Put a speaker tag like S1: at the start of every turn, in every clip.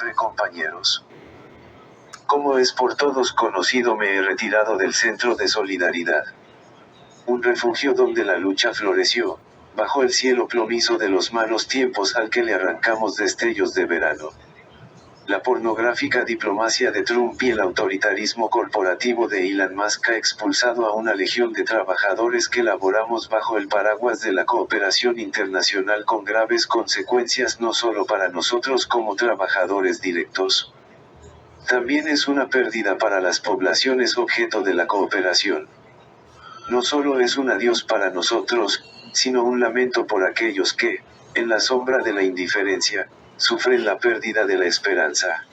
S1: siempre, compañeros. Como es por todos conocido, me he retirado del Centro de Solidaridad. Un refugio donde la lucha floreció, bajo el cielo plomizo de los malos tiempos al que le arrancamos destellos de verano. La pornográfica diplomacia de Trump y el autoritarismo corporativo de Elon Musk ha expulsado a una legión de trabajadores que laboramos bajo el paraguas de la cooperación internacional, con graves consecuencias no solo para nosotros como trabajadores directos. También es una pérdida para las poblaciones objeto de la cooperación. No solo es un adiós para nosotros, sino un lamento por aquellos que, en la sombra de la indiferencia, sufren la pérdida de la esperanza.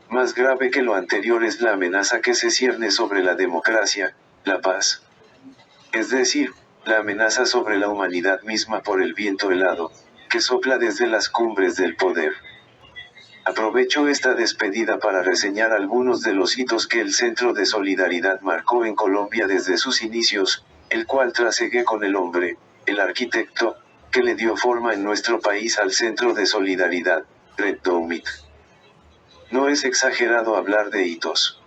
S1: Más grave que lo anterior es la amenaza que se cierne sobre la democracia, la paz. Es decir, la amenaza sobre la humanidad misma por el viento helado, que sopla desde las cumbres del poder. Aprovecho esta despedida para reseñar algunos de los hitos que el Centro de Solidaridad marcó en Colombia desde sus inicios, el cual trasegué con el hombre, el arquitecto, que le dio forma en nuestro país al Centro de Solidaridad, Red Doumit. No es exagerado hablar de hitos.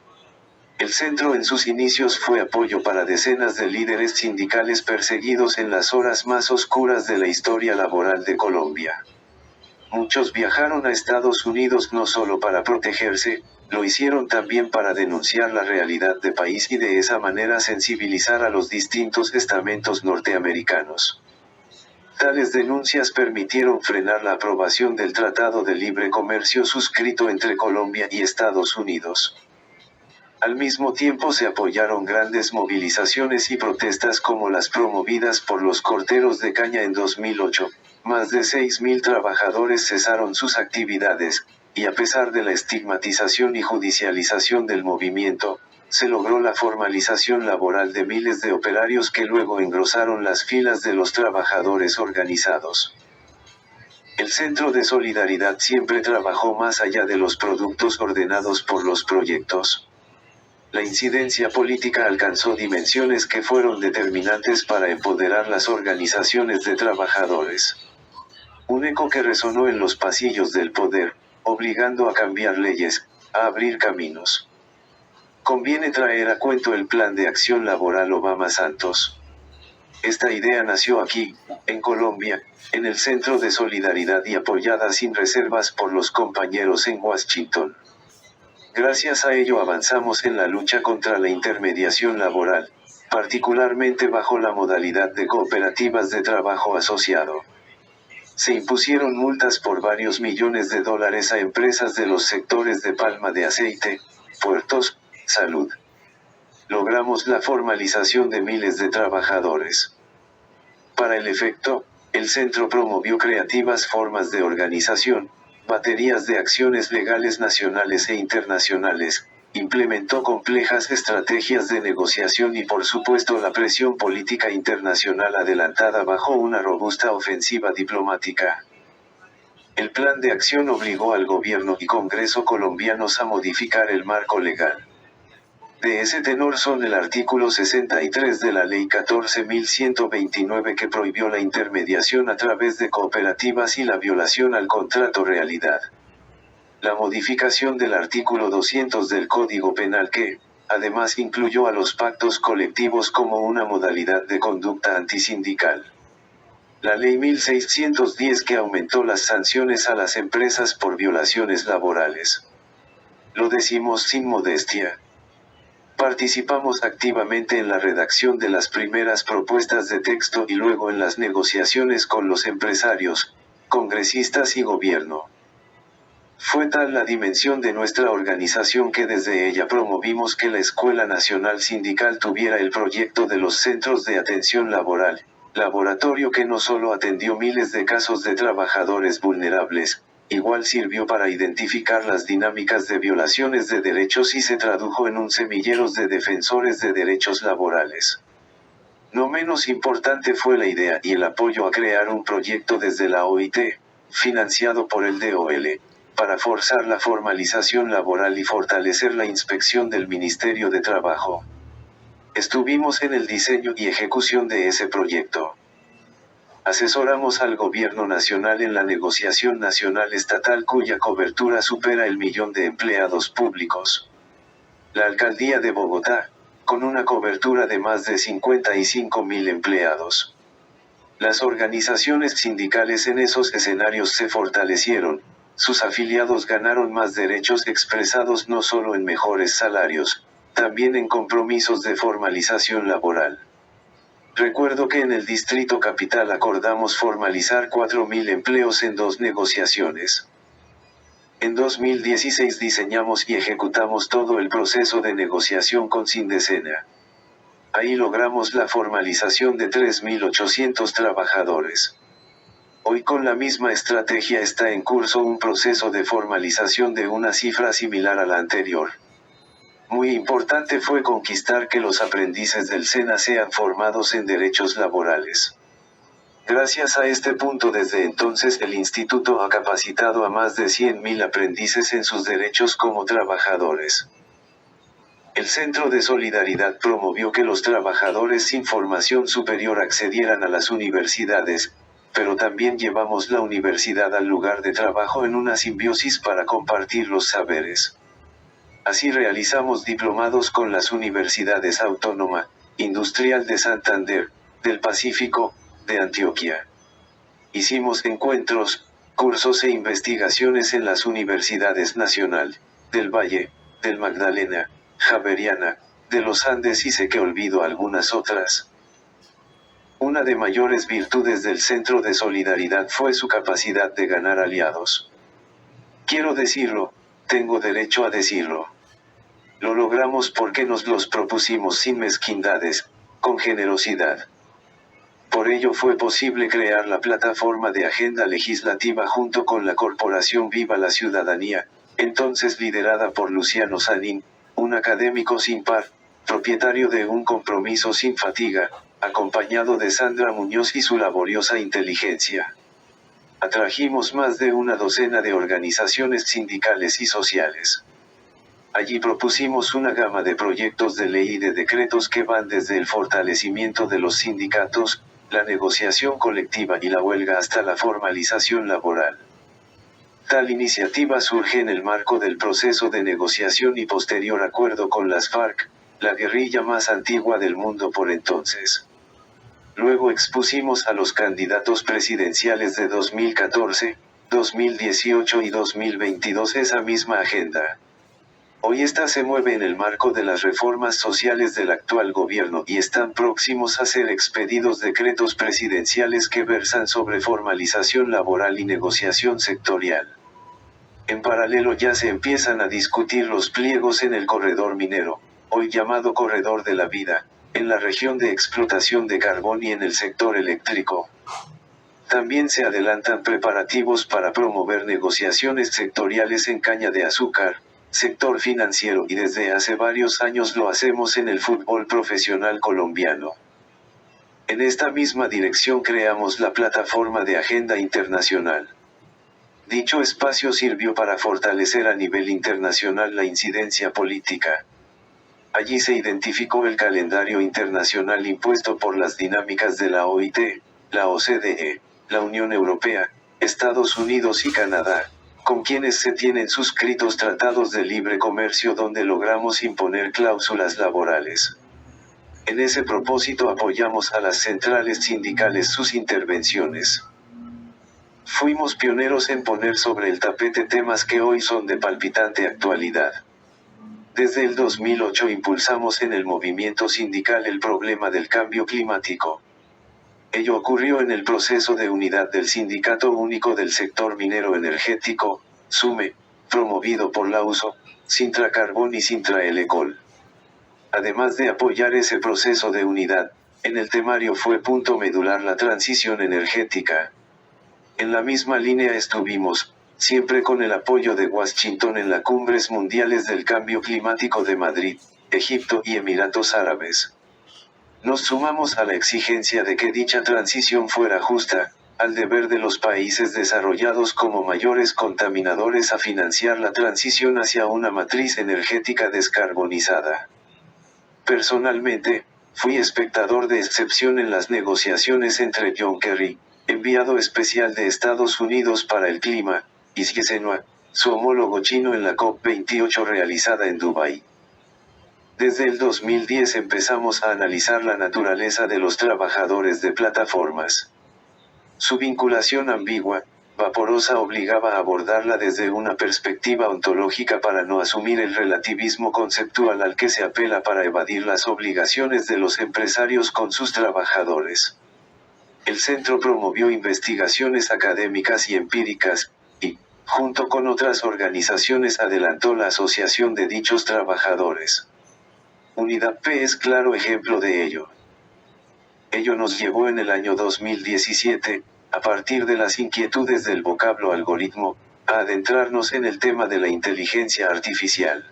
S1: El centro en sus inicios fue apoyo para decenas de líderes sindicales perseguidos en las horas más oscuras de la historia laboral de Colombia. Muchos viajaron a Estados Unidos no solo para protegerse, lo hicieron también para denunciar la realidad del país y de esa manera sensibilizar a los distintos estamentos norteamericanos. Tales denuncias permitieron frenar la aprobación del Tratado de Libre Comercio suscrito entre Colombia y Estados Unidos. Al mismo tiempo se apoyaron grandes movilizaciones y protestas como las promovidas por los corteros de caña en 2008. Más de 6.000 trabajadores cesaron sus actividades, y a pesar de la estigmatización y judicialización del movimiento, se logró la formalización laboral de miles de operarios que luego engrosaron las filas de los trabajadores organizados. El Centro de Solidaridad siempre trabajó más allá de los productos ordenados por los proyectos. La incidencia política alcanzó dimensiones que fueron determinantes para empoderar las organizaciones de trabajadores. Un eco que resonó en los pasillos del poder, obligando a cambiar leyes, a abrir caminos. Conviene traer a cuento el Plan de Acción Laboral Obama-Santos. Esta idea nació aquí, en Colombia, en el Centro de Solidaridad y apoyada sin reservas por los compañeros en Washington. Gracias a ello avanzamos en la lucha contra la intermediación laboral, particularmente bajo la modalidad de cooperativas de trabajo asociado. Se impusieron multas por varios millones de dólares a empresas de los sectores de palma de aceite, puertos, salud. Logramos la formalización de miles de trabajadores. Para el efecto, el centro promovió creativas formas de organización, baterías de acciones legales nacionales e internacionales, implementó complejas estrategias de negociación y por supuesto la presión política internacional adelantada bajo una robusta ofensiva diplomática. El plan de acción obligó al gobierno y Congreso colombianos a modificar el marco legal. De ese tenor son el artículo 63 de la Ley 14.129 que prohibió la intermediación a través de cooperativas y la violación al contrato realidad. La modificación del artículo 200 del Código Penal que, además, incluyó a los pactos colectivos como una modalidad de conducta antisindical. La Ley 1610 que aumentó las sanciones a las empresas por violaciones laborales. Lo decimos sin modestia. Participamos activamente en la redacción de las primeras propuestas de texto y luego en las negociaciones con los empresarios, congresistas y gobierno. Fue tal la dimensión de nuestra organización que desde ella promovimos que la Escuela Nacional Sindical tuviera el proyecto de los Centros de Atención Laboral, laboratorio que no solo atendió miles de casos de trabajadores vulnerables, igual sirvió para identificar las dinámicas de violaciones de derechos y se tradujo en un semillero de defensores de derechos laborales. No menos importante fue la idea y el apoyo a crear un proyecto desde la OIT, financiado por el DOL, para forzar la formalización laboral y fortalecer la inspección del Ministerio de Trabajo. Estuvimos en el diseño y ejecución de ese proyecto. Asesoramos al gobierno nacional en la negociación nacional estatal cuya cobertura supera el 1.000.000 de empleados públicos. La alcaldía de Bogotá, con una cobertura de más de 55.000 empleados. Las organizaciones sindicales en esos escenarios se fortalecieron, sus afiliados ganaron más derechos expresados no solo en mejores salarios, también en compromisos de formalización laboral. Recuerdo que en el Distrito Capital acordamos formalizar 4.000 empleos en 2 negociaciones. En 2016 diseñamos y ejecutamos todo el proceso de negociación con Sindecena. Ahí logramos la formalización de 3.800 trabajadores. Hoy con la misma estrategia está en curso un proceso de formalización de una cifra similar a la anterior. Muy importante fue conquistar que los aprendices del SENA sean formados en derechos laborales. Gracias a este punto desde entonces el instituto ha capacitado a más de 100.000 aprendices en sus derechos como trabajadores. El Centro de Solidaridad promovió que los trabajadores sin formación superior accedieran a las universidades, pero también llevamos la universidad al lugar de trabajo en una simbiosis para compartir los saberes. Así realizamos diplomados con las universidades Autónoma, Industrial de Santander, del Pacífico, de Antioquia. Hicimos encuentros, cursos e investigaciones en las universidades Nacional, del Valle, del Magdalena, Javeriana, de los Andes y sé que olvido algunas otras. Una de mayores virtudes del Centro de Solidaridad fue su capacidad de ganar aliados. Quiero decirlo, tengo derecho a decirlo. Lo logramos porque nos los propusimos sin mezquindades, con generosidad. Por ello fue posible crear la plataforma de agenda legislativa junto con la corporación Viva la Ciudadanía, entonces liderada por Luciano Sanín, un académico sin par, propietario de un compromiso sin fatiga, acompañado de Sandra Muñoz y su laboriosa inteligencia. Atrajimos más de una docena de organizaciones sindicales y sociales. Allí propusimos una gama de proyectos de ley y de decretos que van desde el fortalecimiento de los sindicatos, la negociación colectiva y la huelga hasta la formalización laboral. Tal iniciativa surge en el marco del proceso de negociación y posterior acuerdo con las FARC, la guerrilla más antigua del mundo por entonces. Luego expusimos a los candidatos presidenciales de 2014, 2018 y 2022 esa misma agenda. Hoy esta se mueve en el marco de las reformas sociales del actual gobierno y están próximos a ser expedidos decretos presidenciales que versan sobre formalización laboral y negociación sectorial. En paralelo ya se empiezan a discutir los pliegos en el corredor minero, hoy llamado Corredor de la Vida, en la región de explotación de carbón y en el sector eléctrico. También se adelantan preparativos para promover negociaciones sectoriales en caña de azúcar, sector financiero y desde hace varios años lo hacemos en el fútbol profesional colombiano. En esta misma dirección creamos la plataforma de agenda internacional. Dicho espacio sirvió para fortalecer a nivel internacional la incidencia política. Allí se identificó el calendario internacional impuesto por las dinámicas de la OIT, la OCDE, la Unión Europea, Estados Unidos y Canadá, con quienes se tienen suscritos tratados de libre comercio donde logramos imponer cláusulas laborales. En ese propósito apoyamos a las centrales sindicales sus intervenciones. Fuimos pioneros en poner sobre el tapete temas que hoy son de palpitante actualidad. Desde el 2008 impulsamos en el movimiento sindical el problema del cambio climático. Ello ocurrió en el proceso de unidad del Sindicato Único del Sector Minero Energético, SUME, promovido por la USO, Sintra Carbón y Sintra Elecol. Además de apoyar ese proceso de unidad, en el temario fue punto medular la transición energética. En la misma línea estuvimos, siempre con el apoyo de Washington en las cumbres mundiales del cambio climático de Madrid, Egipto y Emiratos Árabes. Nos sumamos a la exigencia de que dicha transición fuera justa, al deber de los países desarrollados como mayores contaminadores a financiar la transición hacia una matriz energética descarbonizada. Personalmente, fui espectador de excepción en las negociaciones entre John Kerry, enviado especial de Estados Unidos para el clima, y Senua, su homólogo chino en la COP28 realizada en Dubái. Desde el 2010 empezamos a analizar la naturaleza de los trabajadores de plataformas. Su vinculación ambigua, vaporosa obligaba a abordarla desde una perspectiva ontológica para no asumir el relativismo conceptual al que se apela para evadir las obligaciones de los empresarios con sus trabajadores. El centro promovió investigaciones académicas y empíricas, y, junto con otras organizaciones, adelantó la asociación de dichos trabajadores. Unidad P es claro ejemplo de ello. Ello nos llevó en el año 2017, a partir de las inquietudes del vocablo algoritmo, a adentrarnos en el tema de la inteligencia artificial.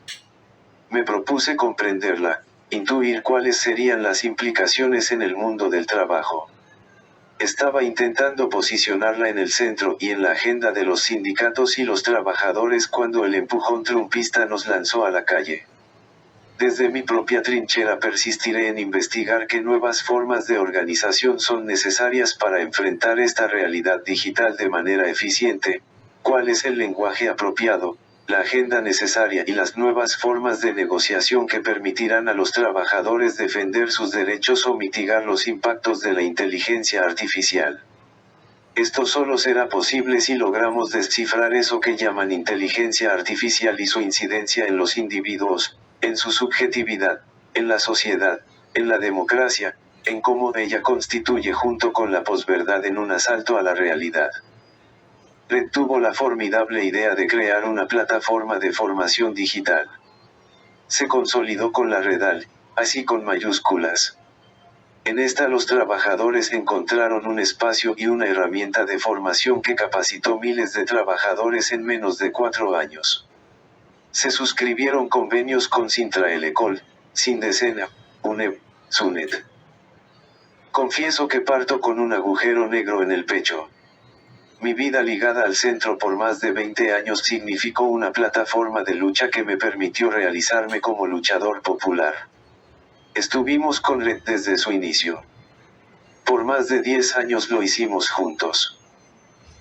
S1: Me propuse comprenderla, intuir cuáles serían las implicaciones en el mundo del trabajo. Estaba intentando posicionarla en el centro y en la agenda de los sindicatos y los trabajadores cuando el empujón trumpista nos lanzó a la calle. Desde mi propia trinchera persistiré en investigar qué nuevas formas de organización son necesarias para enfrentar esta realidad digital de manera eficiente, cuál es el lenguaje apropiado, la agenda necesaria y las nuevas formas de negociación que permitirán a los trabajadores defender sus derechos o mitigar los impactos de la inteligencia artificial. Esto solo será posible si logramos descifrar eso que llaman inteligencia artificial y su incidencia en los individuos, en su subjetividad, en la sociedad, en la democracia, en cómo ella constituye junto con la posverdad en un asalto a la realidad. Red tuvo la formidable idea de crear una plataforma de formación digital. Se consolidó con la Redal, así con mayúsculas. En esta los trabajadores encontraron un espacio y una herramienta de formación que capacitó miles de trabajadores en menos de 4 años. Se suscribieron convenios con Sintra-Elecol, Sindecena, UNEP, SUNET. Confieso que parto con un agujero negro en el pecho. Mi vida ligada al centro por más de 20 años significó una plataforma de lucha que me permitió realizarme como luchador popular. Estuvimos con Red desde su inicio. Por más de 10 años lo hicimos juntos.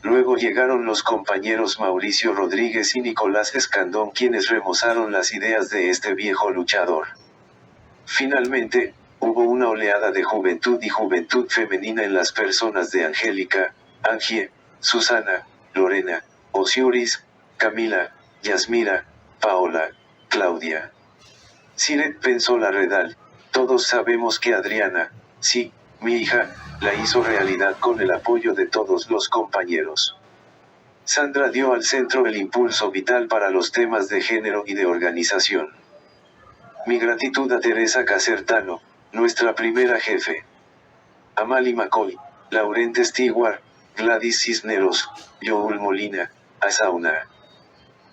S1: Luego llegaron los compañeros Mauricio Rodríguez y Nicolás Escandón, quienes remozaron las ideas de este viejo luchador. Finalmente, hubo una oleada de juventud y juventud femenina en las personas de Angélica, Angie, Susana, Lorena, Osiuris, Camila, Yasmira, Paola, Claudia. Siret pensó la Redal, todos sabemos que Adriana, sí, mi hija, la hizo realidad con el apoyo de todos los compañeros. Sandra dio al centro el impulso vital para los temas de género y de organización. Mi gratitud a Teresa Casertano, nuestra primera jefe. A Mali McCoy, Laurent Stewart, Gladys Cisneros, Joel Molina, a Sauna.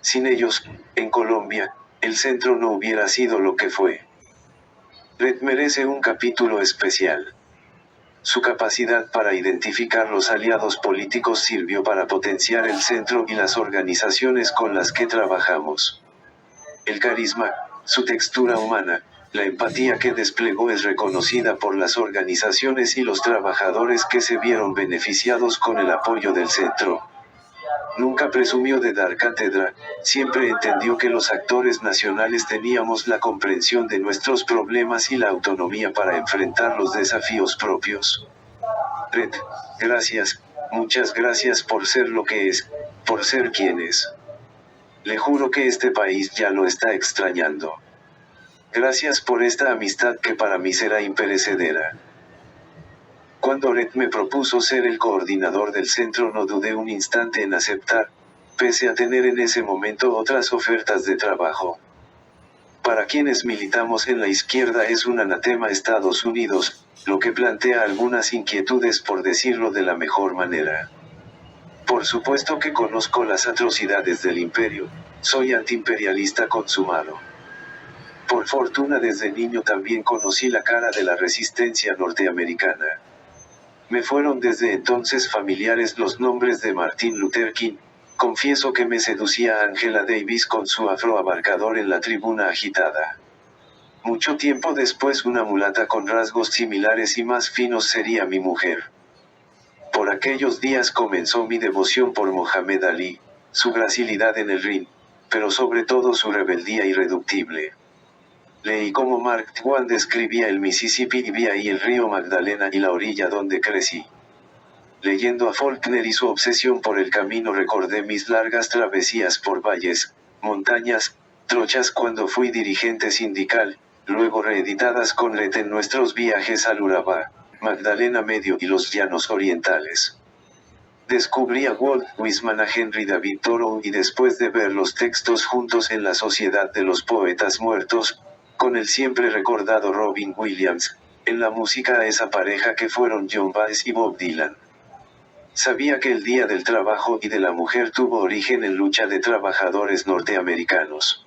S1: Sin ellos, en Colombia, el centro no hubiera sido lo que fue. Red merece un capítulo especial. Su capacidad para identificar los aliados políticos sirvió para potenciar el centro y las organizaciones con las que trabajamos. El carisma, su textura humana, la empatía que desplegó es reconocida por las organizaciones y los trabajadores que se vieron beneficiados con el apoyo del centro. Nunca presumió de dar cátedra, siempre entendió que los actores nacionales teníamos la comprensión de nuestros problemas y la autonomía para enfrentar los desafíos propios. Red, gracias, muchas gracias por ser lo que es, por ser quien es. Le juro que este país ya lo está extrañando. Gracias por esta amistad que para mí será imperecedera. Cuando Red me propuso ser el coordinador del centro no dudé un instante en aceptar, pese a tener en ese momento otras ofertas de trabajo. Para quienes militamos en la izquierda es un anatema Estados Unidos, lo que plantea algunas inquietudes por decirlo de la mejor manera. Por supuesto que conozco las atrocidades del imperio, soy antiimperialista consumado. Por fortuna desde niño también conocí la cara de la resistencia norteamericana. Me fueron desde entonces familiares los nombres de Martin Luther King, confieso que me seducía Angela Davis con su afro abarcador en la tribuna agitada. Mucho tiempo después una mulata con rasgos similares y más finos sería mi mujer. Por aquellos días comenzó mi devoción por Mohamed Ali, su gracilidad en el ring, pero sobre todo su rebeldía irreductible. Leí cómo Mark Twain describía el Mississippi y vi ahí el río Magdalena y la orilla donde crecí. Leyendo a Faulkner y su obsesión por el camino recordé mis largas travesías por valles, montañas, trochas cuando fui dirigente sindical, luego reeditadas con Ret en nuestros viajes al Urabá, Magdalena Medio y los llanos orientales. Descubrí a Walt Whitman, a Henry David Thoreau y después de ver los textos juntos en la Sociedad de los Poetas Muertos, con el siempre recordado Robin Williams, en la música a esa pareja que fueron John Baez y Bob Dylan. Sabía que el Día del Trabajo y de la Mujer tuvo origen en lucha de trabajadores norteamericanos.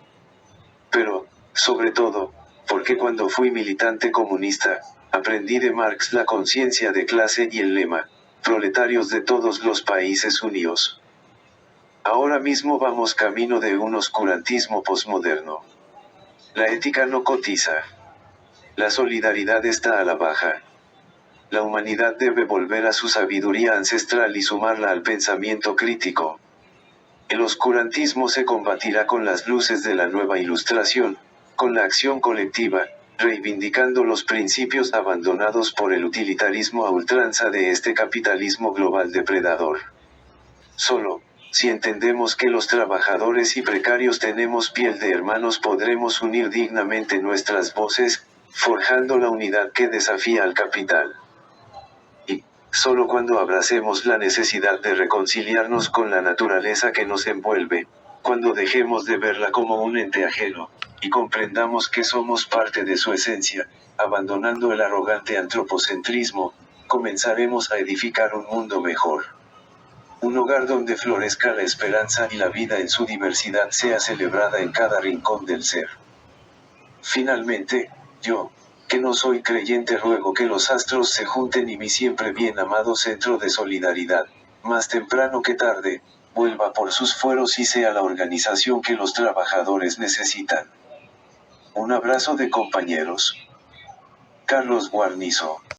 S1: Pero, sobre todo, porque cuando fui militante comunista, aprendí de Marx la conciencia de clase y el lema, proletarios de todos los países unidos. Ahora mismo vamos camino de un oscurantismo posmoderno. La ética no cotiza. La solidaridad está a la baja. La humanidad debe volver a su sabiduría ancestral y sumarla al pensamiento crítico. El oscurantismo se combatirá con las luces de la nueva ilustración, con la acción colectiva, reivindicando los principios abandonados por el utilitarismo a ultranza de este capitalismo global depredador. Solo, si entendemos que los trabajadores y precarios tenemos piel de hermanos, podremos unir dignamente nuestras voces, forjando la unidad que desafía al capital. Y, solo cuando abracemos la necesidad de reconciliarnos con la naturaleza que nos envuelve, cuando dejemos de verla como un ente ajeno, y comprendamos que somos parte de su esencia, abandonando el arrogante antropocentrismo, comenzaremos a edificar un mundo mejor. Un hogar donde florezca la esperanza y la vida en su diversidad sea celebrada en cada rincón del ser. Finalmente, yo, que no soy creyente, ruego que los astros se junten y mi siempre bien amado centro de solidaridad, más temprano que tarde, vuelva por sus fueros y sea la organización que los trabajadores necesitan. Un abrazo de compañeros. Carlos Guarnizo.